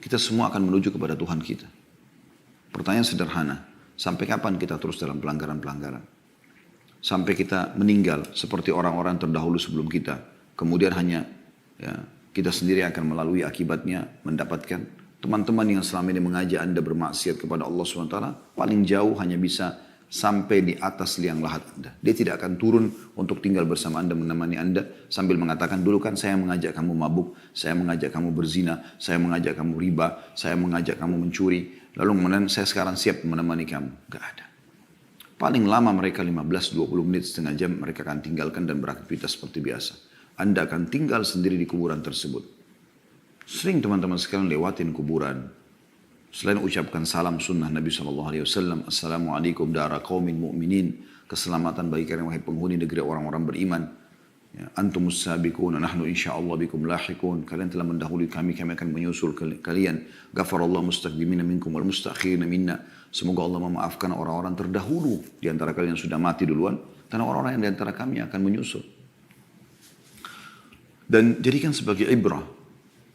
Kita semua akan menuju kepada Tuhan kita. Pertanyaan sederhana, sampai kapan kita terus dalam pelanggaran-pelanggaran? Sampai kita meninggal seperti orang-orang terdahulu sebelum kita. Kemudian hanya kita sendiri akan melalui akibatnya mendapatkan teman-teman yang selama ini mengajak Anda bermaksiat kepada Allah SWT, paling jauh hanya bisa sampai di atas liang lahat Anda. Dia tidak akan turun untuk tinggal bersama Anda, menemani Anda sambil mengatakan, dulu kan saya mengajak kamu mabuk, saya mengajak kamu berzina, saya mengajak kamu riba, saya mengajak kamu mencuri, lalu kemudian saya sekarang siap menemani kamu. Gak ada. Paling lama mereka 15-20 menit, setengah jam mereka akan tinggalkan dan beraktivitas seperti biasa. Anda akan tinggal sendiri di kuburan tersebut. Sering teman-teman sekalian lewatin kuburan. Selain ucapkan salam sunnah Nabi SAW, Assalamualaikum dara qaumin mu'minin, keselamatan bagi kalian wahai penghuni negeri orang-orang beriman. Ya, antumus sabiqun, nahnu insyaallah bikum lahiqun. Kalian telah mendahului kami akan menyusul kalian. Ghafarallahu mustaqdimina minkum wal mustakhirina minna. Semoga Allah memaafkan orang-orang terdahulu di antara kalian yang sudah mati duluan, dan orang-orang yang di antara kami akan menyusul. Dan jadikan sebagai ibrah,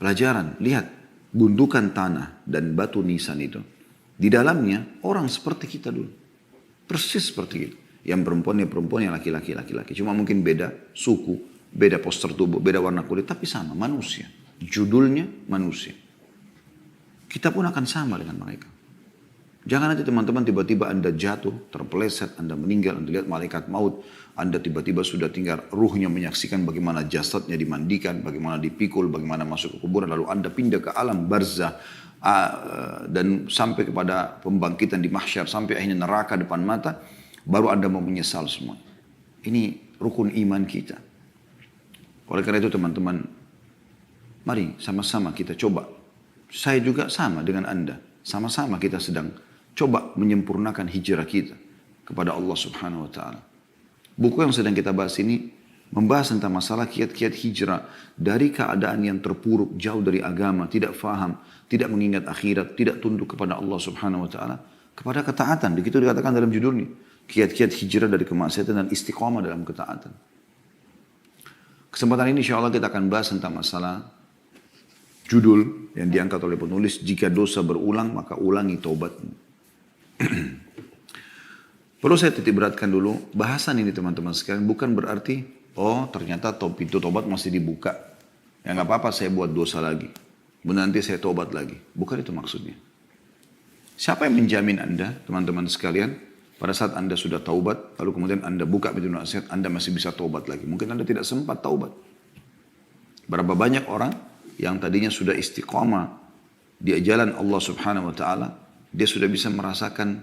pelajaran, lihat. Gundukan tanah dan batu nisan itu. Di dalamnya orang seperti kita dulu. Persis seperti itu. Yang perempuan yang laki-laki. Cuma mungkin beda suku, beda postur tubuh, beda warna kulit. Tapi sama, manusia. Judulnya manusia. Kita pun akan sama dengan mereka. Jangan nanti teman-teman tiba-tiba Anda jatuh, terpeleset, Anda meninggal, Anda lihat malaikat maut, Anda tiba-tiba sudah tinggal ruhnya menyaksikan bagaimana jasadnya dimandikan, bagaimana dipikul, bagaimana masuk ke kuburan, lalu Anda pindah ke alam barzah dan sampai kepada pembangkitan di mahsyar, sampai akhirnya neraka depan mata, baru Anda mau menyesal semua. Ini rukun iman kita. Oleh karena itu teman-teman, mari sama-sama kita coba. Saya juga sama dengan Anda, sama-sama kita sedang coba menyempurnakan hijrah kita kepada Allah Subhanahu wa Ta'ala. Buku yang sedang kita bahas ini membahas tentang masalah kiat-kiat hijrah dari keadaan yang terpuruk, jauh dari agama, tidak faham, tidak mengingat akhirat, tidak tunduk kepada Allah Subhanahu wa Ta'ala, kepada ketaatan. Begitu dikatakan dalam judulnya, kiat-kiat hijrah dari kemaksiatan dan istiqamah dalam ketaatan. Kesempatan ini insya Allah kita akan bahas tentang masalah judul yang diangkat oleh penulis, jika dosa berulang maka ulangi taubatmu. Perlu saya titik beratkan dulu, bahasan ini teman-teman sekalian bukan berarti, oh ternyata pintu tobat masih dibuka. Ya nggak apa-apa saya buat dosa lagi. Nanti saya tobat lagi. Bukan itu maksudnya. Siapa yang menjamin Anda, teman-teman sekalian, pada saat Anda sudah taubat, lalu kemudian Anda buka pintu nasihat, Anda masih bisa taubat lagi. Mungkin Anda tidak sempat taubat. Berapa banyak orang yang tadinya sudah istiqamah di jalan Allah Subhanahu wa Ta'ala, dia sudah bisa merasakan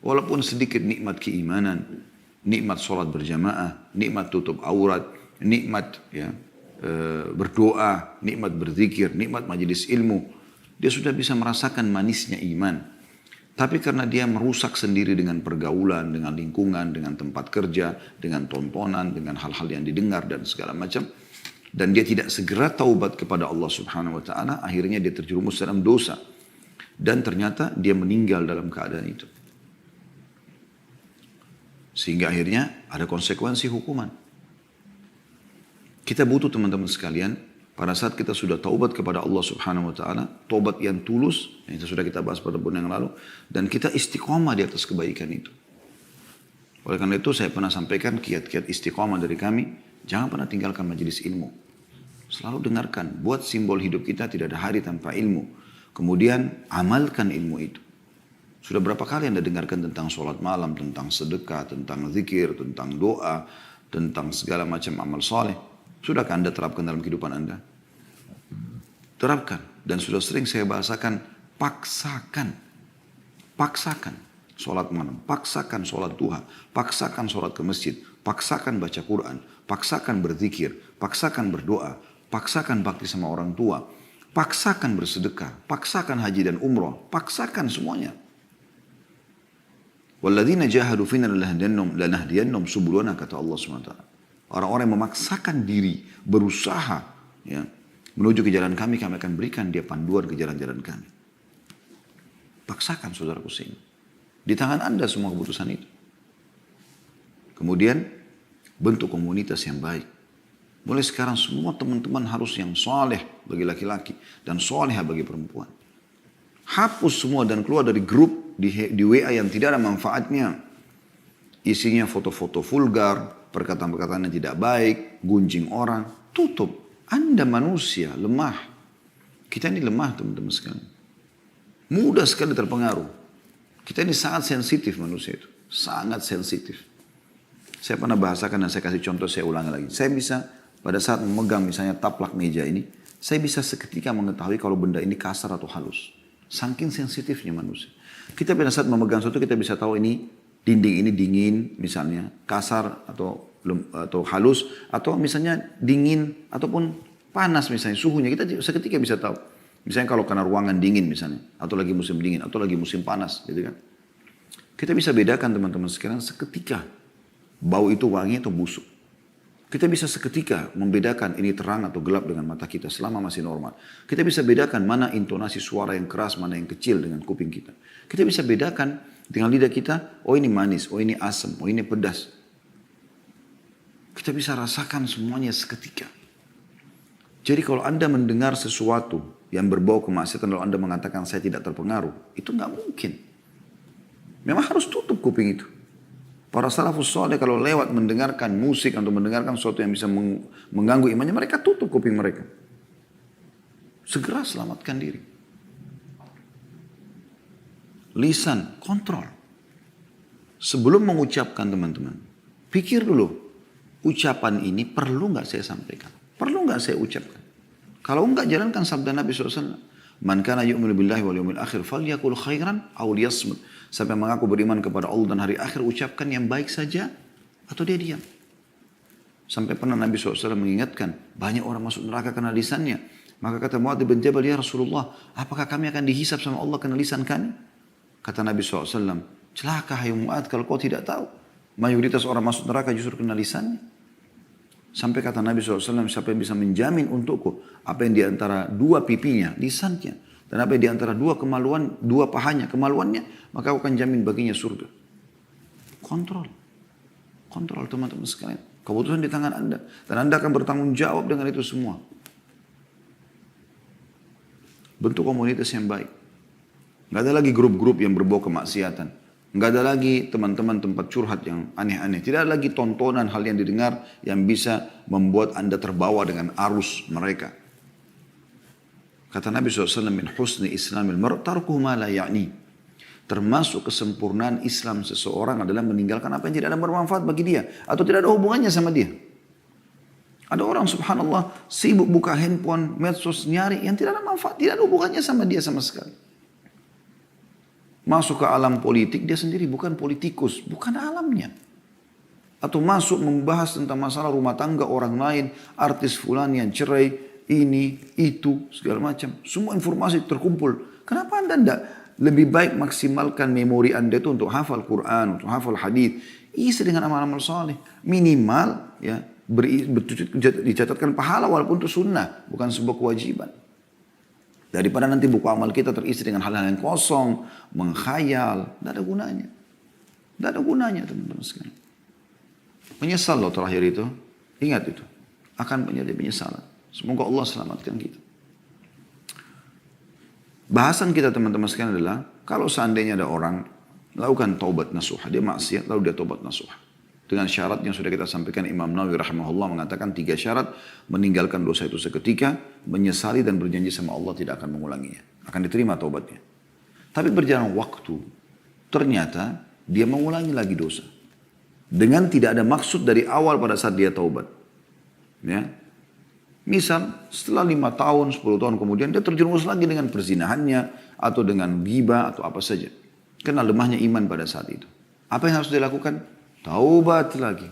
walaupun sedikit nikmat keimanan, nikmat sholat berjamaah, nikmat tutup aurat, nikmat berdoa, nikmat berzikir, nikmat majelis ilmu. Dia sudah bisa merasakan manisnya iman. Tapi karena dia merusak sendiri dengan pergaulan, dengan lingkungan, dengan tempat kerja, dengan tontonan, dengan hal-hal yang didengar dan segala macam, dan dia tidak segera taubat kepada Allah Subhanahu wa Ta'ala, akhirnya dia terjerumus dalam dosa. Dan ternyata dia meninggal dalam keadaan itu. Sehingga akhirnya ada konsekuensi hukuman. Kita butuh teman-teman sekalian, pada saat kita sudah taubat kepada Allah Subhanahu wa Ta'ala, taubat yang tulus, yang sudah kita bahas pada bulan yang lalu, dan kita istiqomah di atas kebaikan itu. Oleh karena itu saya pernah sampaikan kiat-kiat istiqomah dari kami, jangan pernah tinggalkan majelis ilmu. Selalu dengarkan, buat simbol hidup kita tidak ada hari tanpa ilmu. Kemudian amalkan ilmu itu. Sudah berapa kali Anda dengarkan tentang sholat malam, tentang sedekah, tentang zikir, tentang doa, tentang segala macam amal soleh. Sudahkah Anda terapkan dalam kehidupan Anda? Terapkan. Dan sudah sering saya bahasakan, paksakan. Paksakan sholat malam, paksakan sholat duha, paksakan sholat ke masjid, paksakan baca Quran, paksakan berzikir, paksakan berdoa, paksakan bakti sama orang tua, paksakan bersedekah, paksakan haji dan umroh, paksakan semuanya. Walladzina jahadu fina lanahdiyannahum subulana, kata Allah SWT. Orang-orang yang memaksakan diri, berusaha ya, menuju ke jalan kami akan berikan dia panduan ke jalan-jalan kami. Paksakan saudaraku sini. Di tangan Anda semua keputusan itu. Kemudian bentuk komunitas yang baik. Mulai sekarang semua teman-teman harus yang soleh bagi laki-laki dan soleh bagi perempuan. hapus semua dan keluar dari grup di WA yang tidak ada manfaatnya. Isinya foto-foto vulgar, perkataan-perkataan yang tidak baik, gunjing orang. Tutup. Anda manusia, lemah. Kita ini lemah teman-teman sekalian. Mudah sekali terpengaruh. Kita ini sangat sensitif manusia itu. Sangat sensitif. Saya pernah bahasakan dan saya kasih contoh, saya ulangi lagi. Saya bisa pada saat memegang misalnya taplak meja ini, saya bisa seketika mengetahui kalau benda ini kasar atau halus. Saking sensitifnya manusia. Kita pada saat memegang sesuatu kita bisa tahu ini dinding ini dingin misalnya, kasar atau halus, atau misalnya dingin ataupun panas misalnya suhunya, kita seketika bisa tahu. Misalnya kalau karena ruangan dingin misalnya, atau lagi musim dingin, atau lagi musim panas gitu kan. Kita bisa bedakan teman-teman sekarang seketika bau itu wangi atau busuk. Kita bisa seketika membedakan ini terang atau gelap dengan mata kita selama masih normal. Kita bisa bedakan mana intonasi suara yang keras, mana yang kecil dengan kuping kita. Kita bisa bedakan dengan lidah kita, oh ini manis, oh ini asam, oh ini pedas. Kita bisa rasakan semuanya seketika. Jadi kalau Anda mendengar sesuatu yang berbau kemaksiatan lalu Anda mengatakan saya tidak terpengaruh, itu nggak mungkin. Memang harus tutup kuping itu. Para salafus saleh kalau lewat mendengarkan musik atau mendengarkan sesuatu yang bisa mengganggu imannya, mereka tutup kuping mereka. Segera selamatkan diri. Lisan, kontrol. Sebelum mengucapkan teman-teman, pikir dulu, ucapan ini perlu nggak saya sampaikan? Perlu nggak saya ucapkan? Kalau enggak, jalankan sabda Nabi SAW. Man kana yu'minu billahi wal yawmil akhir falyakul khairan aw liyasmut. Sampai mengaku beriman kepada Allah dan hari akhir, ucapkan yang baik saja atau dia diam. Sampai pernah Nabi SAW mengingatkan, banyak orang masuk neraka karena lisannya. Maka kata Mu'adz bin Jabal, ya Rasulullah, apakah kami akan dihisab sama Allah karena lisan kami? Kata Nabi SAW, celaka hai Mu'adz kalau kau tidak tahu. Mayoritas orang masuk neraka justru karena lisannya. Sampai kata Nabi SAW, siapa yang bisa menjamin untukku apa yang diantara dua pipinya, lisannya, dan apa yang diantara dua kemaluan, dua pahanya, kemaluannya, maka aku akan jamin baginya surga. Kontrol. Kontrol teman-teman sekalian. Keputusan di tangan Anda. Dan Anda akan bertanggung jawab dengan itu semua. Bentuk komunitas yang baik. Nggak ada lagi grup-grup yang berbau kemaksiatan. Nggak ada lagi teman-teman tempat curhat yang aneh-aneh. Tidak ada lagi tontonan hal yang didengar yang bisa membuat Anda terbawa dengan arus mereka. Kata Nabi SAW, min husni islamil mar' tarkuhu ma la ya'ni. Termasuk kesempurnaan Islam seseorang adalah meninggalkan apa yang tidak ada bermanfaat bagi dia. Atau tidak ada hubungannya sama dia. Ada orang subhanallah sibuk buka handphone, medsos, nyari yang tidak ada manfaat. Tidak ada hubungannya sama dia sama sekali. Masuk ke alam politik, dia sendiri bukan politikus, bukan alamnya. Atau masuk membahas tentang masalah rumah tangga orang lain, artis fulan yang cerai, ini, itu, segala macam. Semua informasi terkumpul. Kenapa Anda tidak lebih baik maksimalkan memori Anda itu untuk hafal Quran, untuk hafal hadis, isi dengan amal-amal saleh. Minimal ya dicatatkan pahala walaupun itu sunnah, bukan sebuah kewajiban. Daripada nanti buku amal kita terisi dengan hal-hal yang kosong, menghayal, tidak ada gunanya. Tidak ada gunanya teman-teman sekalian. Menyesal loh terakhir itu, ingat itu. Akan menjadi penyesalan. Semoga Allah selamatkan kita. Bahasan kita teman-teman sekalian adalah, kalau seandainya ada orang lakukan taubat nasuha, dia maksiat lalu dia taubat nasuha. Dengan syarat yang sudah kita sampaikan, Imam Nawawi rahimahullah mengatakan 3 syarat, meninggalkan dosa itu seketika, menyesali dan berjanji sama Allah tidak akan mengulanginya. Akan diterima taubatnya. Tapi berjalan waktu, ternyata dia mengulangi lagi dosa. Dengan tidak ada maksud dari awal pada saat dia taubat. Ya. Misal setelah 5 tahun, 10 tahun kemudian dia terjerumus lagi dengan perzinahannya, atau dengan ghibah atau apa saja. Karena lemahnya iman pada saat itu. Apa yang harus dilakukan? Taubat lagi.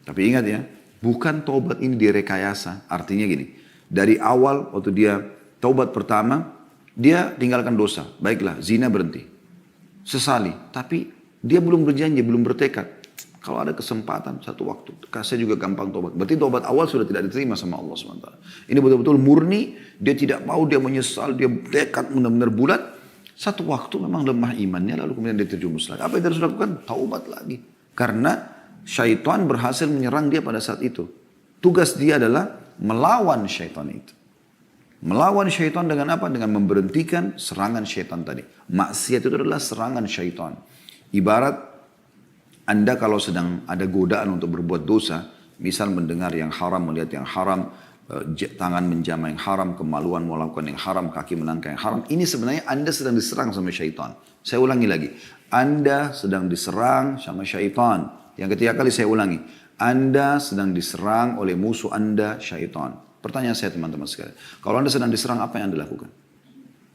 Tapi ingat ya, bukan taubat ini direkayasa. Artinya gini, dari awal waktu dia taubat pertama, dia tinggalkan dosa. Baiklah, zina berhenti. Sesali, tapi dia belum berjanji, belum bertekad. Kalau ada kesempatan satu waktu, saya juga gampang taubat. Berarti taubat awal sudah tidak diterima sama Allah SWT. Ini betul-betul murni, dia tidak mau, dia menyesal, dia tekad benar-benar bulat. Satu waktu memang lemah imannya, lalu kemudian dia terjumus lagi. Apa yang harus dilakukan? Taubat lagi. Karena syaitan berhasil menyerang dia pada saat itu. Tugas dia adalah melawan syaitan itu. Melawan syaitan dengan apa? Dengan memberhentikan serangan syaitan tadi. Maksiat itu adalah serangan syaitan. Ibarat Anda kalau sedang ada godaan untuk berbuat dosa, misal mendengar yang haram, melihat yang haram, tangan menjamah yang haram, kemaluan melakukan yang haram, kaki melangkah yang haram. Ini sebenarnya Anda sedang diserang sama syaitan. Saya ulangi lagi. Anda sedang diserang sama syaitan. Yang ketiga kali saya ulangi. Anda sedang diserang oleh musuh Anda, syaitan. Pertanyaan saya teman-teman sekalian. Kalau Anda sedang diserang, apa yang Anda lakukan?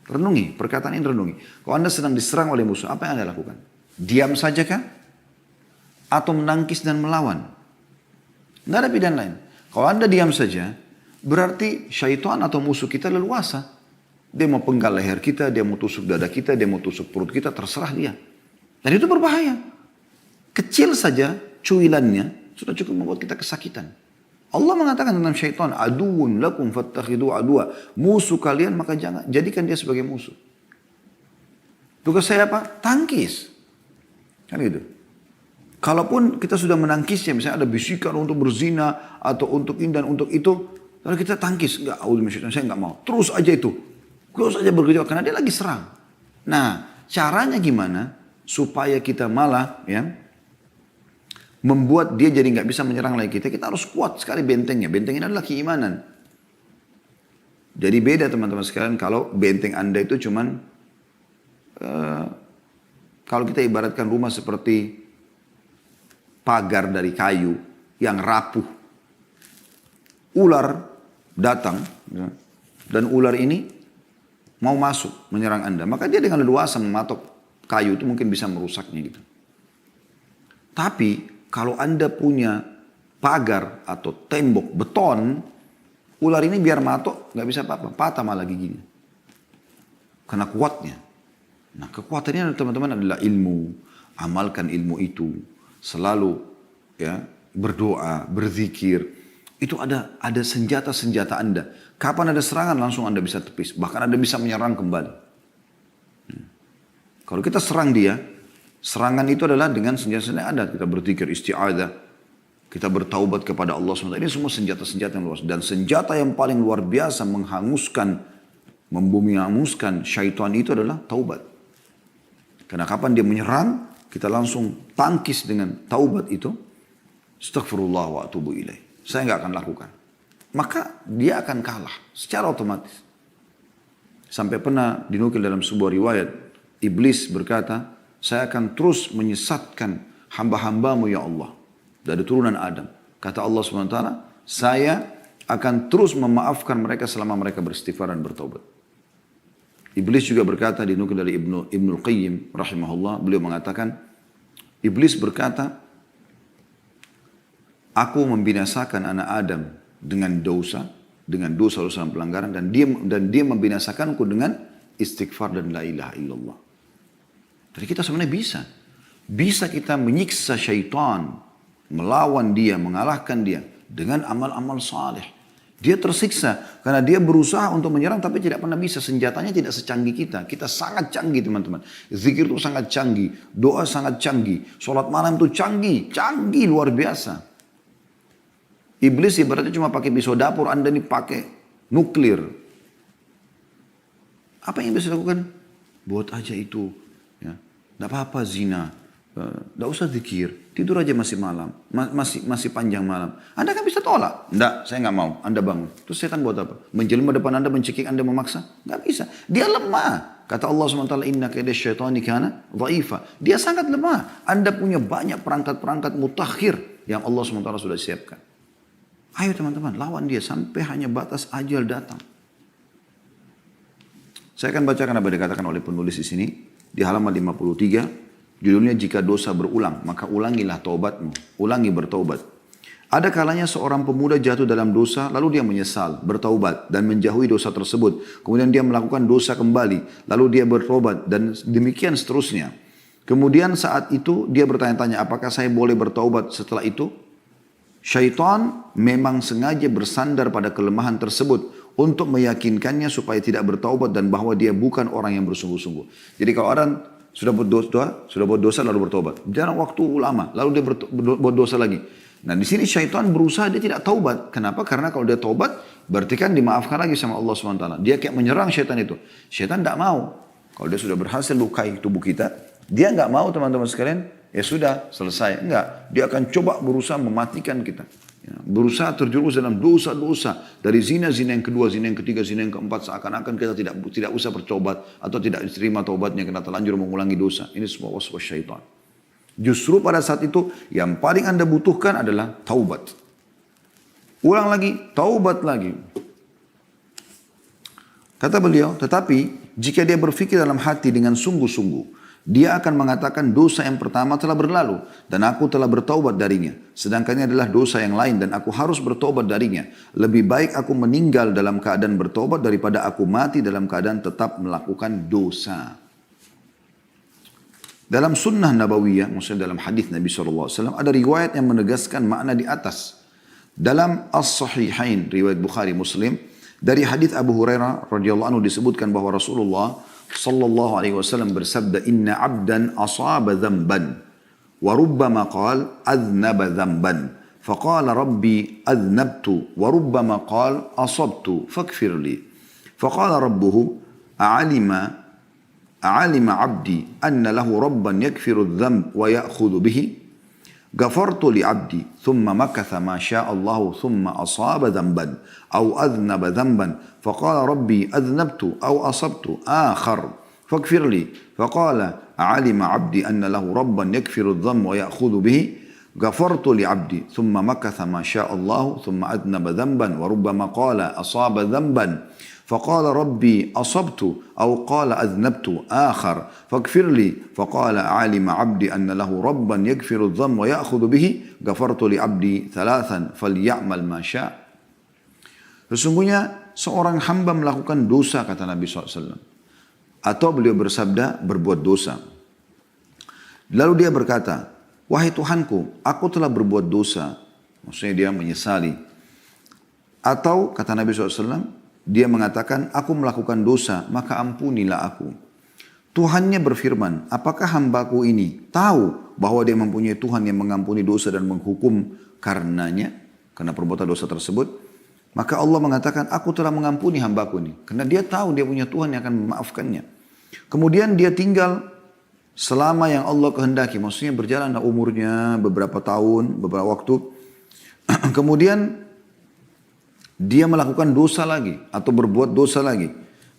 Renungi, perkataan ini renungi. Kalau Anda sedang diserang oleh musuh, apa yang Anda lakukan? Diam saja kah? Atau menangkis dan melawan? Nggak ada pilihan lain. Kalau Anda diam saja, berarti syaitan atau musuh kita leluasa. Dia mau penggal leher kita, dia mau tusuk dada kita, dia mau tusuk perut kita, terserah dia. Dan itu berbahaya. Kecil saja cuilannya sudah cukup membuat kita kesakitan. Allah mengatakan tentang syaitan, aduun lakum fattakhidu adua. Musuh kalian maka jangan jadikan dia sebagai musuh. Tugas saya apa? Tangkis. Kan gitu. Kalaupun kita sudah menangkisnya, misalnya ada bisikan untuk berzina atau untuk ini dan untuk itu, lalu kita tangkis, enggak, saya enggak mau. Terus aja itu. Terus aja bekerja karena dia lagi serang. Nah, caranya gimana supaya kita malah ya membuat dia jadi nggak bisa menyerang lagi kita. Kita harus kuat sekali bentengnya. Benteng ini adalah keimanan. Jadi beda teman-teman sekalian kalau benteng Anda itu cuman kalau kita ibaratkan rumah seperti pagar dari kayu yang rapuh. Ular datang dan ular ini mau masuk menyerang Anda. Maka dia dengan leluasa mematok kayu itu mungkin bisa merusaknya gitu. Tapi kalau Anda punya pagar atau tembok beton, ular ini biar matok nggak bisa apa-apa, patah malah giginya. Karena kuatnya. Nah kekuatannya teman-teman adalah ilmu, amalkan ilmu itu, selalu ya berdoa, berzikir. Itu ada senjata-senjata Anda. Kapan ada serangan langsung Anda bisa tepis, bahkan Anda bisa menyerang kembali. Kalau kita serang dia, serangan itu adalah dengan senjata-senjata yang ada. Kita berzikir isti'adah. Kita bertaubat kepada Allah SWT. Ini semua senjata-senjata yang luas. Dan senjata yang paling luar biasa menghanguskan, membumi-hanguskan syaitan itu adalah taubat. Karena kapan dia menyerang, kita langsung tangkis dengan taubat itu. Astaghfirullah wa atubu ilaih. Saya nggak akan lakukan. Maka dia akan kalah secara otomatis. Sampai pernah dinukil dalam sebuah riwayat. Iblis berkata, saya akan terus menyesatkan hamba-hambamu ya Allah. Dari turunan Adam. Kata Allah SWT, saya akan terus memaafkan mereka selama mereka beristighfar dan bertobat. Iblis juga berkata, dinukil dari Ibnul Qayyim rahimahullah, beliau mengatakan, Iblis berkata, aku membinasakan anak Adam dengan dosa dan pelanggaran, dan dia membinasakanku dengan istighfar dan la ilaha illallah. Jadi kita sebenarnya bisa kita menyiksa syaitan, melawan dia, mengalahkan dia dengan amal-amal saleh. Dia tersiksa karena dia berusaha untuk menyerang tapi tidak pernah bisa. Senjatanya tidak secanggih kita. Kita sangat canggih teman-teman. Zikir itu sangat canggih, doa sangat canggih, sholat malam itu canggih luar biasa. Iblis ibaratnya cuma pakai pisau dapur, Anda ini pakai nuklir. Apa yang bisa dilakukan? Buat aja itu. Ya. Tidak apa-apa zina. Tidak usah zikir. Tidur aja masih malam. Masih panjang malam. Anda kan bisa tolak. Tidak, saya nggak mau. Anda bangun. Terus setan buat apa? Menjelma depan Anda, mencekik Anda, memaksa? Nggak bisa. Dia lemah. Kata Allah SWT, inna kaida syaitani kana dhaifa. Dia sangat lemah. Anda punya banyak perangkat-perangkat mutakhir yang Allah SWT sudah siapkan. Ayo teman-teman, lawan dia sampai hanya batas ajal datang. Saya akan bacakan apa yang dikatakan oleh penulis di sini. Di halaman 53, judulnya jika dosa berulang, maka ulangilah taubatmu. Ulangi bertaubat. Ada kalanya seorang pemuda jatuh dalam dosa, lalu dia menyesal, bertaubat, dan menjauhi dosa tersebut. Kemudian dia melakukan dosa kembali, lalu dia bertaubat, dan demikian seterusnya. Kemudian saat itu dia bertanya-tanya, apakah saya boleh bertaubat setelah itu? Syaitan memang sengaja bersandar pada kelemahan tersebut untuk meyakinkannya supaya tidak bertaubat dan bahwa dia bukan orang yang bersungguh-sungguh. Jadi kalau orang sudah buat dosa lalu bertobat, jarang waktu lama, lalu dia buat dosa lagi. Nah di sini syaitan berusaha dia tidak taubat. Kenapa? Karena kalau dia taubat, Berarti kan dimaafkan lagi sama Allah SWT. Dia kayak menyerang syaitan itu. Syaitan tidak mau. Kalau dia sudah berhasil lukai tubuh kita, dia nggak mau teman-teman sekalian, ya sudah selesai. Enggak, dia akan coba berusaha mematikan kita. Ya, berusaha terjerumus dalam dosa-dosa. Dari zina-zina yang kedua, zina yang ketiga, zina yang keempat. Seakan-akan kita tidak usah bertobat. Atau tidak diterima taubatnya karena terlanjur mengulangi dosa. Ini semua waswas syaitan. Justru pada saat itu yang paling Anda butuhkan adalah taubat. Ulang lagi, taubat lagi. Kata beliau, tetapi jika dia berfikir dalam hati dengan sungguh-sungguh, dia akan mengatakan dosa yang pertama telah berlalu dan aku telah bertaubat darinya. Sedangkan ini adalah dosa yang lain dan aku harus bertaubat darinya. Lebih baik aku meninggal dalam keadaan bertaubat daripada aku mati dalam keadaan tetap melakukan dosa. Dalam sunnah nabawiyah, maksudnya dalam hadis Nabi SAW, ada riwayat yang menegaskan makna di atas. Dalam As-Sahihain, riwayat Bukhari Muslim, dari hadis Abu Hurairah radhiyallahu anhu disebutkan bahwa Rasulullah sallallahu alaihi wasallam bersabda, "Inna 'abdan asaba dhanban wa rubbama qala adhnaba dhanban, faqala rabbi adhnabtu wa rubbama qala asabtu faghfir li." Faqala rabbuhu a'alima 'abdi anna lahu rabban yakfiru adh-dhanb wa ya'khudhu bihi. غفرت لعبدي ثم مكث ما شاء الله ثم أصاب ذنبا أو أذنب ذنبا فقال ربي أذنبت أو أصبت آخر فاغفر لي فقال علم عبدي أن له ربا يكفر الذنب ويأخذ به غفرت لعبدي ثم مكث ما شاء الله ثم أذنب ذنبا وربما قال أصاب ذنبا فقال ربي أصبت أو قال أذنبت آخر فاغفر لي فقال علم عبدي أن له ربا يغفر الذنب ويأخذ به غفرت لعبدي ثلاثا فليعمل ما شاء. Sesungguhnya seorang hamba melakukan dosa, kata Nabi SAW. Atau beliau bersabda, berbuat dosa. Lalu dia berkata, wahai Tuhanku, aku telah berbuat dosa. Maksudnya dia menyesali. Atau kata Nabi SAW, dia mengatakan, aku melakukan dosa, maka ampunilah aku. Tuhannya berfirman, apakah hambaku ini tahu bahwa dia mempunyai Tuhan yang mengampuni dosa dan menghukum karenanya, karena perbuatan dosa tersebut? Maka Allah mengatakan, aku telah mengampuni hambaku ini. Karena dia tahu dia punya Tuhan yang akan memaafkannya. Kemudian dia tinggal selama yang Allah kehendaki. Maksudnya berjalan umurnya beberapa tahun, beberapa waktu. Kemudian dia melakukan dosa lagi atau berbuat dosa lagi.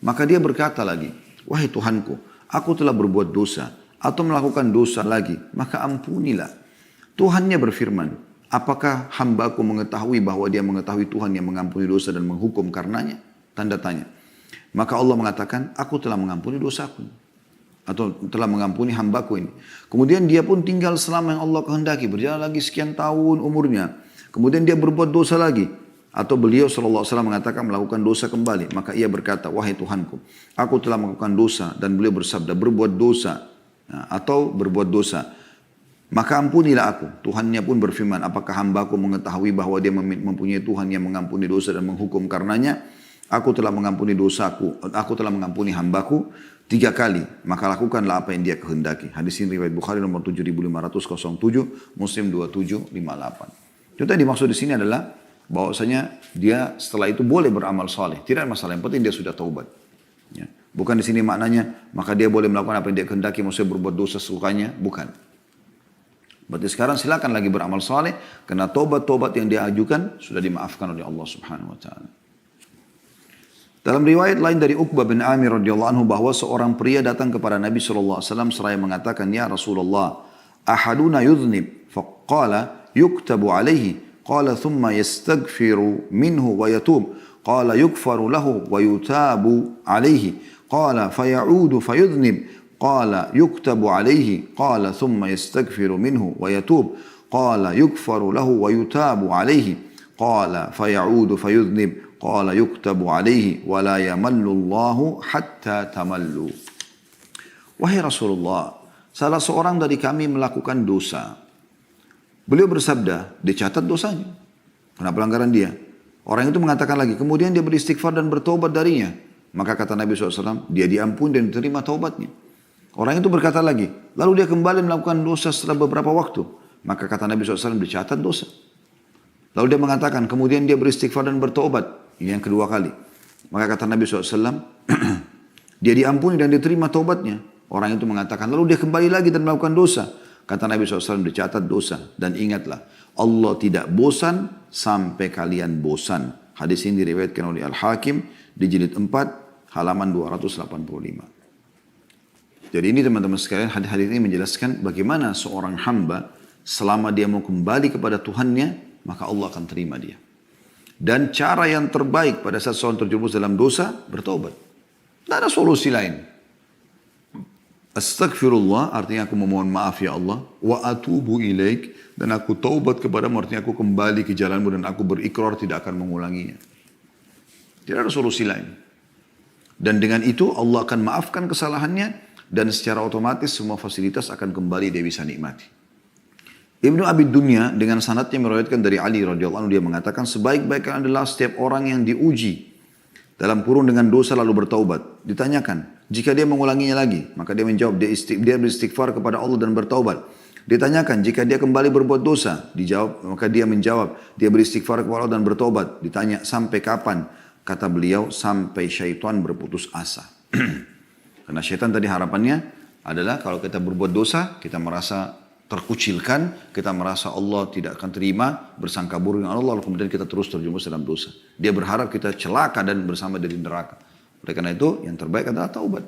Maka dia berkata lagi, wahai Tuhanku, aku telah berbuat dosa atau melakukan dosa lagi, maka ampunilah. Tuhannya berfirman, apakah hambaku mengetahui bahwa dia mengetahui Tuhan yang mengampuni dosa dan menghukum karenanya? Tanda tanya. Maka Allah mengatakan, aku telah mengampuni dosaku. Atau telah mengampuni hambaku ini. Kemudian dia pun tinggal selama yang Allah kehendaki. Berjalan lagi sekian tahun umurnya. Kemudian dia berbuat dosa lagi. Atau beliau SAW mengatakan melakukan dosa kembali. Maka ia berkata, wahai Tuhanku, aku telah melakukan dosa. Dan beliau bersabda, berbuat dosa. Atau berbuat dosa. Maka ampunilah aku. Tuhannya pun berfirman, apakah hambaku mengetahui bahwa dia mempunyai Tuhan yang mengampuni dosa dan menghukum karenanya? Aku telah mengampuni dosaku. Aku telah mengampuni hambaku 3 kali. Maka lakukanlah apa yang dia kehendaki. Hadis ini riwayat Bukhari nomor 7507, Muslim 2758. Itu yang dimaksud di sini adalah bahwasanya dia setelah itu boleh beramal saleh, tidak ada masalah, yang penting dia sudah taubat. Ya. Bukan di sini maknanya maka dia boleh melakukan apa yang dia kehendaki, maksudnya berbuat dosa sesukanya, bukan. Berarti sekarang silakan lagi beramal saleh karena taubat-taubat yang dia ajukan sudah dimaafkan oleh Allah Subhanahu wa taala. Dalam riwayat lain dari Uqbah bin Amir radhiyallahu anhu bahwa seorang pria datang kepada Nabi sallallahu alaihi wasallam seraya mengatakan, "Ya Rasulullah, ahaduna yudhnib?" Faqala yuktabu alaihi. قال ثم يستغفر منه ويتوب قال يغفر له ويتاب عليه قال فيعود فيذنب قال يكتب عليه قال ثم يستغفر منه ويتوب قال يغفر له ويتاب عليه قال فيعود فيذنب قال يكتب عليه ولا يمل الله حتى تملوا. Wahai Rasulullah, salah seorang dari kami melakukan dosa. Beliau bersabda, dicatat dosanya. Karena pelanggaran dia. Orang itu mengatakan lagi, kemudian dia beristighfar dan bertobat darinya. Maka kata Nabi SAW, dia diampuni dan diterima taubatnya. Orang itu berkata lagi, lalu dia kembali melakukan dosa setelah beberapa waktu. Maka kata Nabi SAW, dicatat dosa. Lalu dia mengatakan, kemudian dia beristighfar dan bertobat. Ini yang kedua kali. Maka kata Nabi SAW, dia diampuni dan diterima taubatnya. Orang itu mengatakan, lalu dia kembali lagi dan melakukan dosa. Kata Nabi SAW, dicatat dosa. Dan ingatlah, Allah tidak bosan sampai kalian bosan. Hadis ini diriwayatkan oleh Al-Hakim di jilid 4, halaman 285. Jadi ini teman-teman sekalian, hadis ini menjelaskan bagaimana seorang hamba selama dia mau kembali kepada Tuhannya, maka Allah akan terima dia. Dan cara yang terbaik pada saat seorang terjerumus dalam dosa, bertobat. Tidak ada solusi lain. Astaghfirullah, artinya aku memohon maaf ya Allah. Wa atubu ilaik, dan aku taubat kepadamu, artinya aku kembali ke jalanmu dan aku berikrar tidak akan mengulanginya. Tidak ada solusi lain. Dan dengan itu Allah akan maafkan kesalahannya, dan secara otomatis semua fasilitas akan kembali dia bisa nikmati. Ibnu Abi Dunya dengan sanadnya meriwayatkan dari Ali radhiyallahu anhu, dia mengatakan sebaik-baiknya adalah setiap orang yang diuji dalam kurung dengan dosa lalu bertaubat. Ditanyakan, jika dia mengulanginya lagi, maka dia menjawab dia beristighfar kepada Allah dan bertaubat. Ditanyakan, jika dia kembali berbuat dosa, maka dia menjawab dia beristighfar kepada Allah dan bertaubat. Ditanya, sampai kapan? Kata beliau, sampai syaitan berputus asa. Karena syaitan tadi harapannya adalah kalau kita berbuat dosa, kita merasa terkucilkan, kita merasa Allah tidak akan terima, bersangka buruk dengan Allah, lalu kemudian kita terus terjerumus dalam dosa. Dia berharap kita celaka dan bersama dari neraka. Oleh karena itu, yang terbaik adalah taubat.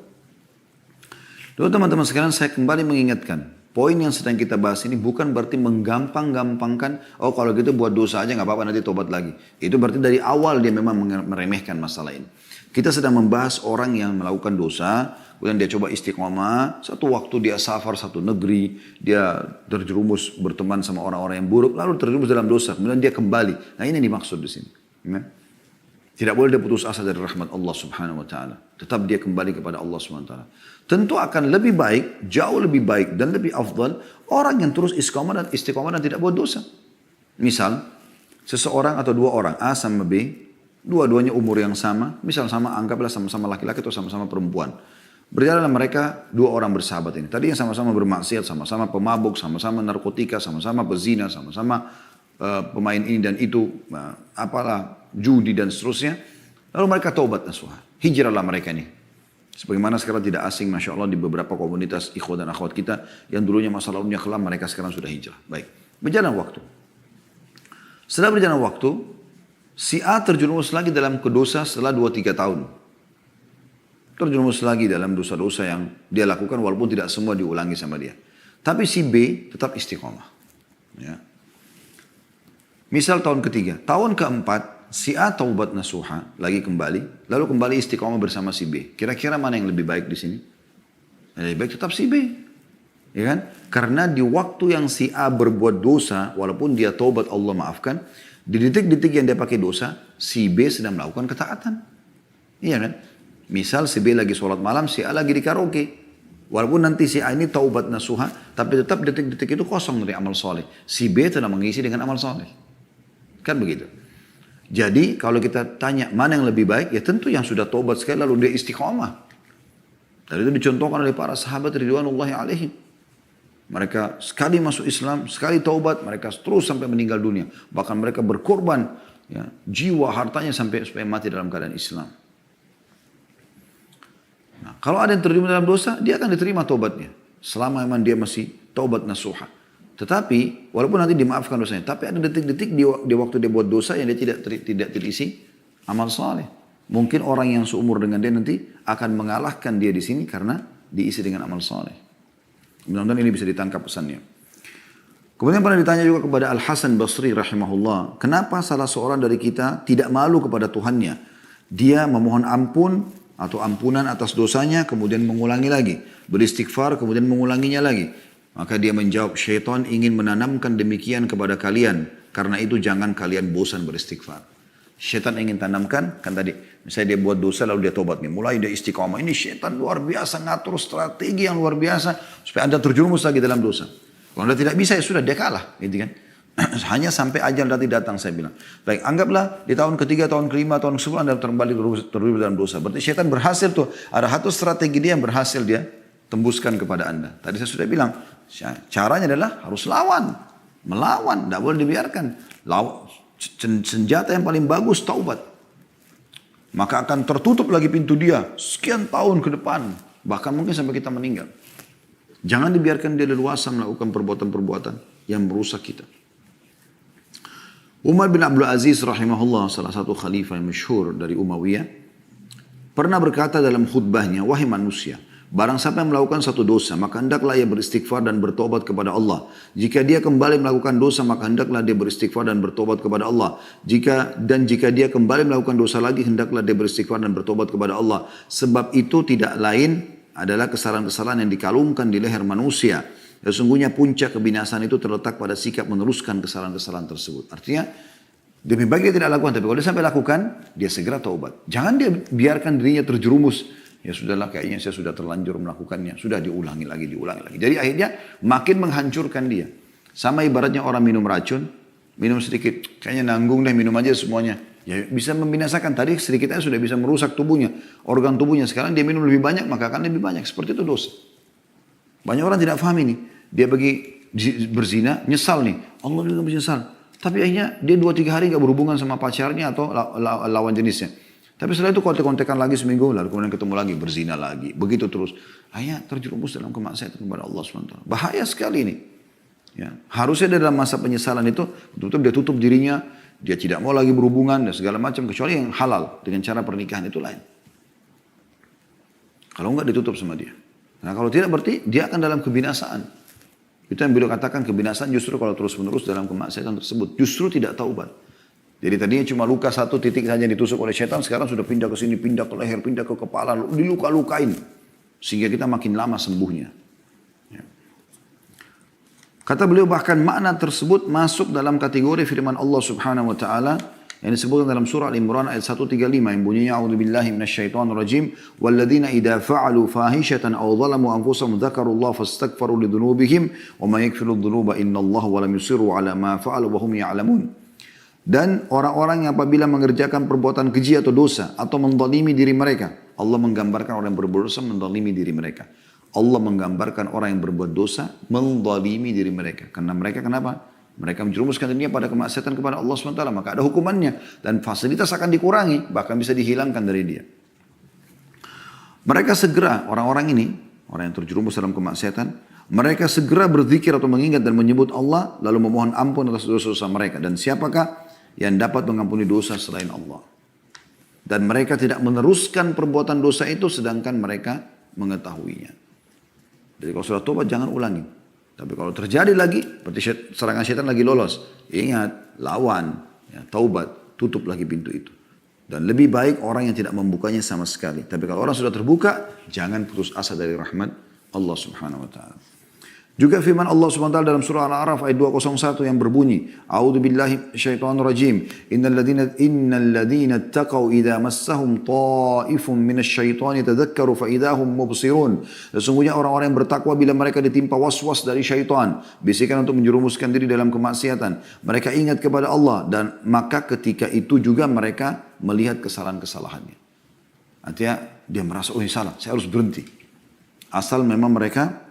Lalu teman-teman sekalian, saya kembali mengingatkan, poin yang sedang kita bahas ini bukan berarti menggampang-gampangkan, oh kalau gitu buat dosa aja nggak apa-apa nanti taubat lagi. Itu berarti dari awal dia memang meremehkan masalah ini. Kita sedang membahas orang yang melakukan dosa, kemudian dia coba istiqomah, satu waktu dia safar satu negeri, dia terjerumus berteman sama orang-orang yang buruk, lalu terjerumus dalam dosa, kemudian dia kembali. Nah ini yang dimaksud di sini. Ya. Tidak boleh dia putus asa dari rahmat Allah subhanahu wa ta'ala. Tetap dia kembali kepada Allah subhanahu wa ta'ala. Tentu akan lebih baik, jauh lebih baik dan lebih afdal, orang yang terus istiqomah dan tidak buat dosa. Misal, seseorang atau dua orang, A sama B, dua-duanya umur yang sama, misal sama, anggaplah sama-sama laki-laki atau sama-sama perempuan. Berjalanlah mereka, dua orang bersahabat ini. Tadi yang sama-sama bermaksiat, sama-sama pemabuk, sama-sama narkotika, sama-sama pezina, sama-sama pemain ini dan itu, apalah, judi dan seterusnya. Lalu mereka taubat nasuha. Hijrahlah mereka ini. Sebagaimana sekarang tidak asing, Masya Allah, di beberapa komunitas ikhwan dan akhwat kita, yang dulunya masa lalunya kelam, mereka sekarang sudah hijrah. Baik, berjalan waktu. Setelah berjalan waktu, si A terjerumus lagi dalam dosa setelah 2-3 tahun. Terjerumus lagi dalam dosa-dosa yang dia lakukan walaupun tidak semua diulangi sama dia. Tapi si B tetap istiqomah. Ya. Misal tahun ketiga, tahun keempat si A taubat nasuha, lagi kembali, lalu kembali istiqomah bersama si B. Kira-kira mana yang lebih baik di sini? Lebih baik tetap si B. Ya kan? Karena di waktu yang si A berbuat dosa, walaupun dia taubat Allah maafkan, di detik-detik yang dia pakai dosa, si B sedang melakukan ketaatan. Iya kan? Misal si B lagi sholat malam, si A lagi di karaoke. Walaupun nanti si A ini taubat nasuha, tapi tetap detik-detik itu kosong dari amal soleh. Si B telah mengisi dengan amal soleh. Kan begitu. Jadi kalau kita tanya mana yang lebih baik, ya tentu yang sudah taubat sekali lalu dia istiqomah. Dan itu dicontohkan oleh para sahabat ridwanullahi alaihim. Mereka sekali masuk Islam, sekali taubat, mereka terus sampai meninggal dunia. Bahkan mereka berkorban ya, jiwa, hartanya sampai supaya mati dalam keadaan Islam. Nah, kalau ada yang terjun dalam dosa, dia akan diterima taubatnya. Selama memang dia masih taubat nasuha. Tetapi, walaupun nanti dimaafkan dosanya, tapi ada detik-detik di waktu dia buat dosa yang dia tidak terisi amal saleh. Mungkin orang yang seumur dengan dia nanti akan mengalahkan dia di sini karena diisi dengan amal saleh. Mudah-mudahan ini bisa ditangkap pesannya. Kemudian pernah ditanya juga kepada Al-Hasan Basri rahimahullah, kenapa salah seorang dari kita tidak malu kepada Tuhannya? Dia memohon ampun atau ampunan atas dosanya, kemudian mengulangi lagi. Beristighfar, kemudian mengulanginya lagi. Maka dia menjawab, syaitan ingin menanamkan demikian kepada kalian. Karena itu jangan kalian bosan beristighfar. Syaitan ingin tanamkan, kan tadi, misalnya dia buat dosa lalu dia tobat nih. Mulai dia istiqomah, ini syaitan luar biasa, ngatur strategi yang luar biasa. Supaya anda terjerumus lagi dalam dosa. Kalau anda tidak bisa, ya sudah, dia kalah. Gitu kan? Hanya sampai ajal nanti datang, saya bilang. Baik, anggaplah di tahun ketiga, tahun kelima, tahun ke-10 anda kembali terjerumus dalam dosa. Berarti syaitan berhasil tuh. Ada satu strategi dia yang berhasil dia tembuskan kepada anda. Tadi saya sudah bilang, caranya adalah harus lawan. Melawan, tidak boleh dibiarkan. Senjata yang paling bagus, taubat. maka akan tertutup lagi pintu dia sekian tahun ke depan. Bahkan mungkin sampai kita meninggal. Jangan dibiarkan dia leluasa melakukan perbuatan-perbuatan yang merusak kita. Umar bin Abdul Aziz rahimahullah, salah satu khalifah yang masyhur dari Umayyah, pernah berkata dalam khutbahnya, wahai manusia, barang siapa yang melakukan satu dosa, maka hendaklah ia beristighfar dan bertobat kepada Allah. Jika dia kembali melakukan dosa, maka hendaklah dia beristighfar dan bertobat kepada Allah. Jika dia kembali melakukan dosa lagi, hendaklah dia beristighfar dan bertobat kepada Allah. Sebab itu tidak lain adalah kesalahan-kesalahan yang dikalungkan di leher manusia. Sesungguhnya puncak kebinasaan itu terletak pada sikap meneruskan kesalahan-kesalahan tersebut. Artinya, lebih baik dia tidak lakukan, tapi kalau dia sampai lakukan, dia segera taubat. Jangan dia biarkan dirinya terjerumus. Ya sudahlah, kayaknya saya sudah terlanjur melakukannya. Sudah diulangi lagi. Jadi akhirnya makin menghancurkan dia. Sama ibaratnya orang minum racun, minum sedikit, kayaknya nanggung deh, minum aja semuanya. Ya bisa membinasakan. Tadi sedikit aja sudah bisa merusak tubuhnya, organ tubuhnya. Sekarang dia minum lebih banyak, maka akan lebih banyak. Seperti itu dosa. Banyak orang tidak paham ini. Dia pergi berzina, nyesal nih. Allah juga menyesal. Tapi akhirnya dia 2-3 hari gak berhubungan sama pacarnya atau lawan jenisnya. Tapi setelah itu kontek-kontekan lagi seminggu, lalu kemudian ketemu lagi, berzina lagi. Begitu terus. Akhirnya terjerumus dalam kemaksiatan kepada Allah SWT. Bahaya sekali ini. Ya. Harusnya dalam masa penyesalan itu, betul-betul dia tutup dirinya, dia tidak mau lagi berhubungan dan segala macam, kecuali yang halal dengan cara pernikahan itu lain. Kalau enggak ditutup sama dia. Nah kalau tidak berarti dia akan dalam kebinasaan. Itu yang beliau katakan, kebinasaan justru kalau terus-menerus dalam kemaksiatan tersebut. Justru tidak taubat. Jadi tadinya cuma luka 1 titik saja ditusuk oleh setan, sekarang sudah pindah ke sini, pindah ke leher, pindah ke kepala, diluka-lukain. Sehingga kita makin lama sembuhnya. Ya. Kata beliau bahkan makna tersebut masuk dalam kategori firman Allah Subhanahu wa taala yang disebutkan dalam surah Al-Imran ayat 135 yang bunyinya a'udzubillahi minasyaitonirrajim walladzina idza fa'alu fahishatan aw zalamu anfusahum dzakarullaha fastaghfiru lidzunubihim wa may yaghfiru dzunuba innallaha wa lam yusirru ala ma fa'alu wa hum ya'lamun. Dan orang-orang yang apabila mengerjakan perbuatan keji atau dosa atau menzalimi diri mereka, Allah menggambarkan orang yang berbuat dosa menzalimi diri mereka. Allah menggambarkan orang yang berbuat dosa menzalimi diri mereka. Karena mereka kenapa? Mereka menjerumuskan dirinya pada kemaksiatan kepada Allah SWT. Maka ada hukumannya. Dan fasilitas akan dikurangi. Bahkan bisa dihilangkan dari dia. Mereka segera, orang-orang ini, orang yang terjerumus dalam kemaksiatan, mereka segera berzikir atau mengingat dan menyebut Allah, lalu memohon ampun atas dosa-dosa mereka. Dan siapakah yang dapat mengampuni dosa selain Allah? Dan mereka tidak meneruskan perbuatan dosa itu sedangkan mereka mengetahuinya. Jadi kalau sudah tobat jangan ulangi. Tapi kalau terjadi lagi, berarti serangan syaitan lagi lolos. Ingat, lawan, ya, taubat, tutup lagi pintu itu. Dan lebih baik orang yang tidak membukanya sama sekali. Tapi kalau orang sudah terbuka, jangan putus asa dari rahmat Allah Subhanahu wa ta'ala. Juga firman Allah Subhanahu wa ta'ala dalam surah Al-A'raf ayat 201 yang berbunyi, A'udzu billahi minasyaitonir rajim. Innal ladzina taqaw idza massahum ta'ifun minasyaitani tadhakkaru fa idahum mubsirun. Sesungguhnya orang-orang yang bertakwa bila mereka ditimpa was-was dari syaitan, bisikan untuk menjerumuskan diri dalam kemaksiatan, mereka ingat kepada Allah dan maka ketika itu juga mereka melihat kesalahan-kesalahannya. Artinya dia merasa, oh ini salah, saya harus berhenti. Asal memang mereka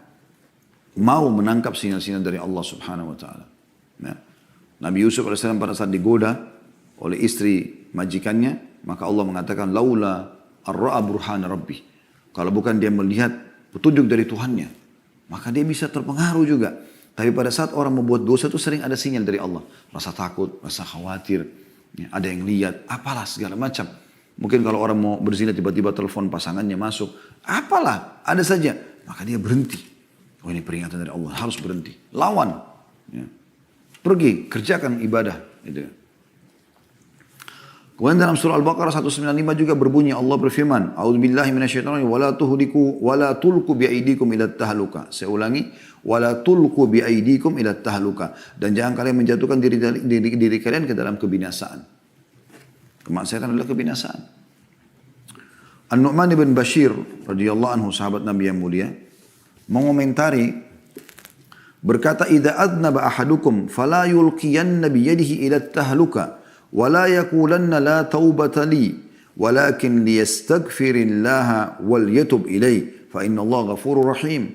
mau menangkap sinyal-sinyal dari Allah Subhanahu wa ta'ala. Ya. Nabi Yusuf AS pada saat digoda oleh istri majikannya, maka Allah mengatakan, laula ar-ra'a burhana rabbi. Kalau bukan dia melihat petunjuk dari Tuhannya, maka dia bisa terpengaruh juga. Tapi pada saat orang membuat dosa itu sering ada sinyal dari Allah. Rasa takut, rasa khawatir, ya, ada yang lihat, apalah segala macam. Mungkin kalau orang mau berzina tiba-tiba telepon pasangannya masuk, apalah, ada saja. Maka dia berhenti. Oh ini peringatan dari Allah, harus berhenti. Lawan. Ya. Pergi, kerjakan ibadah. Gitu. Kemudian dalam surah Al-Baqarah 195 juga berbunyi Allah berfirman, A'udzubillahi minasyaitonir rajim, wala tulqu biaidikum ila tahluka. Saya ulangi, wala tulqu biaidikum ila tahluka. Dan jangan kalian menjatuhkan diri kalian ke dalam kebinasaan. Kemaksiatan adalah kebinasaan. An-Nu'man ibn Bashir radhiyallahu anhu, sahabat Nabi yang mulia, mengomentari berkata, idza adnaba ahadukum fala yulqiyanna bi yadihi ila tahluka wa la yaqulanna la taubata li walakin liyastaghfirillaha wal yatub ilai fa innallaha ghafurur rahim.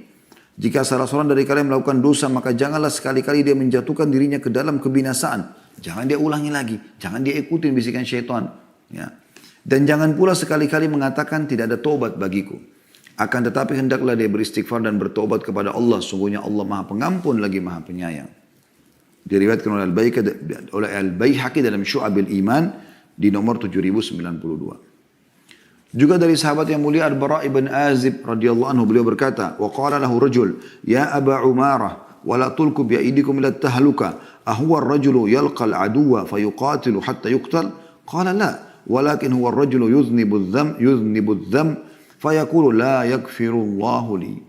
Jika salah seorang dari kalian melakukan dosa, maka janganlah sekali-kali dia menjatuhkan dirinya ke dalam kebinasaan. Jangan dia ulangi lagi, jangan dia ikutin bisikan syaitan, ya. Dan jangan pula sekali-kali mengatakan tidak ada taubat bagiku. Akan tetapi hendaklah dia beristighfar dan bertobat kepada Allah. Sungguhnya Allah Maha Pengampun lagi Maha Penyayang. Diriwayatkan oleh Al-Baihaqi dalam Syu'abil Iman di nomor 7092. Juga dari sahabat yang mulia Al-Bara' ibn Azib radhiyallahu anhu, beliau berkata, wa qala lahu rajul ya Aba Umarah wa la tulku bi aydikum ila tahluka ahuwa ar-rajulu yalqa al-aduwa fayuqatilu hatta yuqtal qala la walakin huwa ar-rajulu yuznibu adh-dhanb fayaqulu la yaghfirullahu li.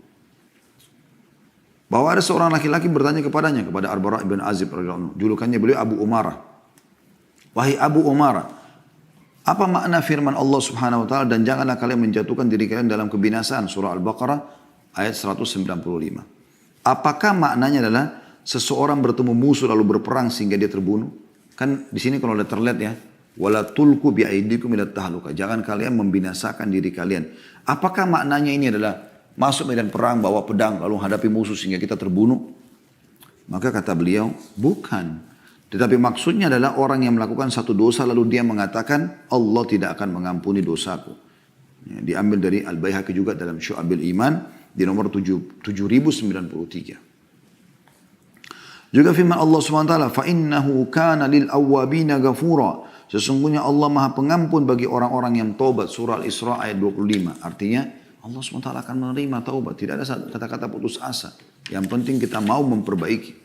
Bahwa ada seorang laki-laki bertanya kepadanya, kepada Al-Bara' ibn Azib radhiyallahu anhu. Julukannya beliau Abu Umarah. Wahai Abu Umarah, apa makna firman Allah Subhanahu wa taala dan janganlah kalian menjatuhkan diri kalian dalam kebinasaan, surah Al-Baqarah ayat 195. Apakah maknanya adalah seseorang bertemu musuh lalu berperang sehingga dia terbunuh? Kan di sini kalau sudah terlihat ya, wala tulku bi aidikum ila tahluka. Jangan kalian membinasakan diri kalian. Apakah maknanya ini adalah masuk medan perang bawa pedang lalu hadapi musuh sehingga kita terbunuh? Maka kata beliau, bukan. Tetapi maksudnya adalah orang yang melakukan satu dosa lalu dia mengatakan Allah tidak akan mengampuni dosaku. Ya, diambil dari Al-Baihaqi juga dalam Syu'abil Iman di nomor 7093. Juga firman Allah SWT, فَإِنَّهُ كَانَ لِلْأَوَّابِينَ غَفُورًا. Sesungguhnya Allah Maha Pengampun bagi orang-orang yang taubat. Surah Al-Isra ayat 25. Artinya Allah SWT akan menerima taubat. Tidak ada kata-kata putus asa. Yang penting kita mau memperbaiki.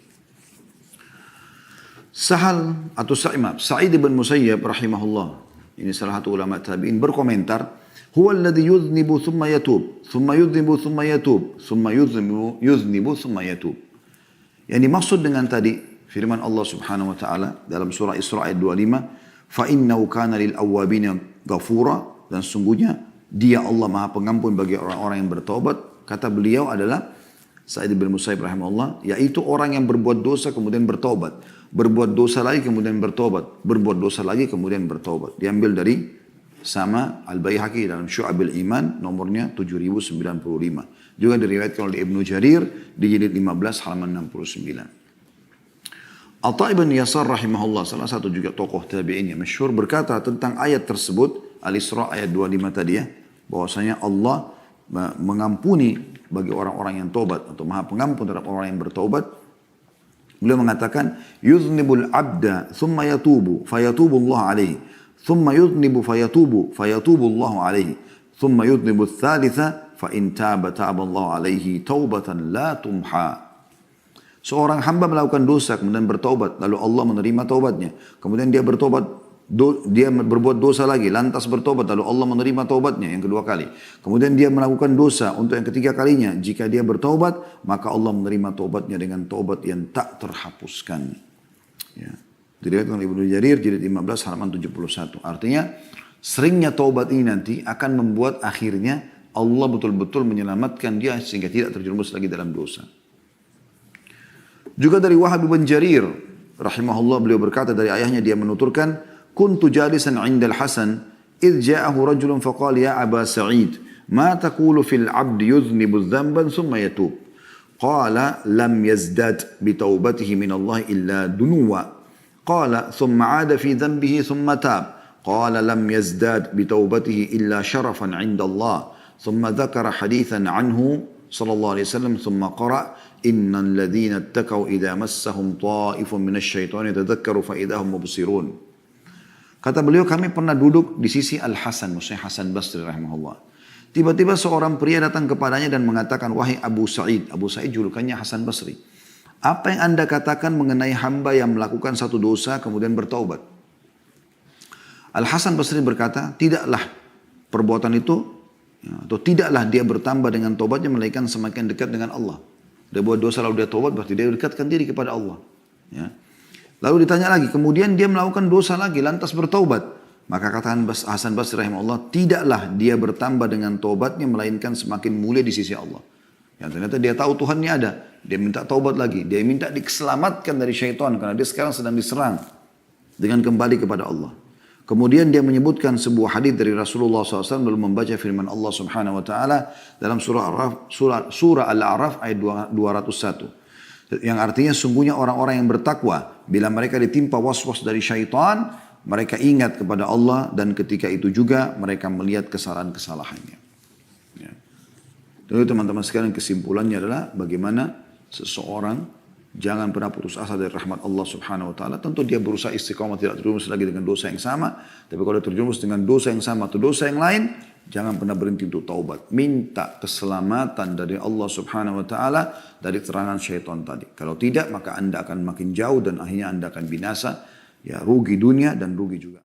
Sa'id bin Musayyab rahimahullah. Ini salah satu ulama tabi'in berkomentar. Huwa alladhi yudhnibu thumma yatub. Thumma yudhnibu thumma yatub. Thumma yudhnibu thumma yatub. Yang dimaksud dengan tadi firman Allah Subhanahu wa taala dalam surah Isra ayat 25, fa innahu kana lil awwabina ghafura, dan sungguhnya dia Allah Maha Pengampun bagi orang-orang yang bertobat. Kata beliau adalah Sa'id bin Musayyib rahimahullah, yaitu orang yang berbuat dosa kemudian bertobat, berbuat dosa lagi kemudian bertobat, berbuat dosa lagi kemudian bertobat. Diambil dari sama Al-Baihaqi dalam Syu'abil Iman nomornya 7095. Juga diriwayatkan oleh Ibnu Jarir di jilid 15 halaman 69. Atha ibn Yasar rahimahullah, salah satu juga tokoh tabi'in yang masyhur, berkata tentang ayat tersebut, Al-Isra ayat 25 tadi ya, bahwasanya Allah mengampuni bagi orang-orang yang tobat atau Maha Pengampun terhadap orang yang bertobat. Beliau mengatakan, yuznibul abda thumma yatubu fayatubu Allah alaihi, thumma yuznibu fayatubu Allah alaihi, thumma yuznibu thalitha fa in taba Allah alaihi taubatan la tumha. Seorang hamba melakukan dosa kemudian bertobat, lalu Allah menerima taubatnya. Kemudian dia bertobat, dia berbuat dosa lagi, lantas bertobat, lalu Allah menerima taubatnya yang kedua kali. Kemudian dia melakukan dosa untuk yang ketiga kalinya. Jika dia bertobat, maka Allah menerima taubatnya dengan taubat yang tak terhapuskan. Ya. Diriwayatkan oleh Ibnu Jarir jilid 15 halaman 71. Artinya seringnya taubat ini nanti akan membuat akhirnya Allah betul-betul menyelamatkan dia sehingga tidak terjerumus lagi dalam dosa. Juga dari Wahab bin Jarir rahimahullah, beliau berkata dari ayahnya, dia menuturkan, kuntu jalisan 'inda al-Hasan idh ja'ahu rajulun faqala ya Aba Sa'id ma taqulu fil 'abdi yudhnibu dhanban thumma yatub. Qala lam yazdad bi taubatihi min Allah illa dunuwa. Qala thumma 'ada fi dhanbihi thumma tab. Qala lam yazdad bi taubatihi illa sharafan 'inda Allah. Thumma dhakara hadithan anhu sallallahu alaihi wasallam thumma qara' innal ladzina ittaqaw idza massahum ta'ifun minasy syaitani tadhakkaru fa idahum mubsirun. Kata beliau, kami pernah duduk di sisi Al-Hasan, maksudnya Hasan Basri rahimahullah. Tiba-tiba seorang pria datang kepadanya dan mengatakan, wahai Abu Sa'id, Abu Sa'id julukannya Hasan Basri, apa yang anda katakan mengenai hamba yang melakukan satu dosa kemudian bertaubat? Al-Hasan Basri berkata, tidaklah perbuatan itu, atau tidaklah dia bertambah dengan taubatnya melainkan semakin dekat dengan Allah. Dia buat dosa lalu dia taubat, berarti dia dekatkan diri kepada Allah. Ya. Lalu ditanya lagi, kemudian dia melakukan dosa lagi, lantas bertaubat. Maka katakan Hasan Basri rahimahullah, tidaklah dia bertambah dengan taubatnya melainkan semakin mulia di sisi Allah. Yang ternyata dia tahu Tuhannya ada, dia minta taubat lagi, dia minta diselamatkan dari syaitan karena dia sekarang sedang diserang dengan kembali kepada Allah. Kemudian dia menyebutkan sebuah hadis dari Rasulullah SAW lalu membaca firman Allah Subhanahu Wa Taala dalam surah Al-A'raf ayat 201. Yang artinya sungguhnya orang-orang yang bertakwa bila mereka ditimpa was-was dari syaitan mereka ingat kepada Allah dan ketika itu juga mereka melihat kesalahan-kesalahannya. Ya. Jadi teman-teman sekalian kesimpulannya adalah bagaimana seseorang jangan pernah putus asa dari rahmat Allah subhanahu wa ta'ala. Tentu dia berusaha istiqamah tidak terjerumus lagi dengan dosa yang sama. Tapi kalau dia terjerumus dengan dosa yang sama atau dosa yang lain, jangan pernah berhenti untuk taubat. Minta keselamatan dari Allah subhanahu wa ta'ala dari serangan syaitan tadi. Kalau tidak maka anda akan makin jauh dan akhirnya anda akan binasa. Ya rugi dunia dan rugi juga.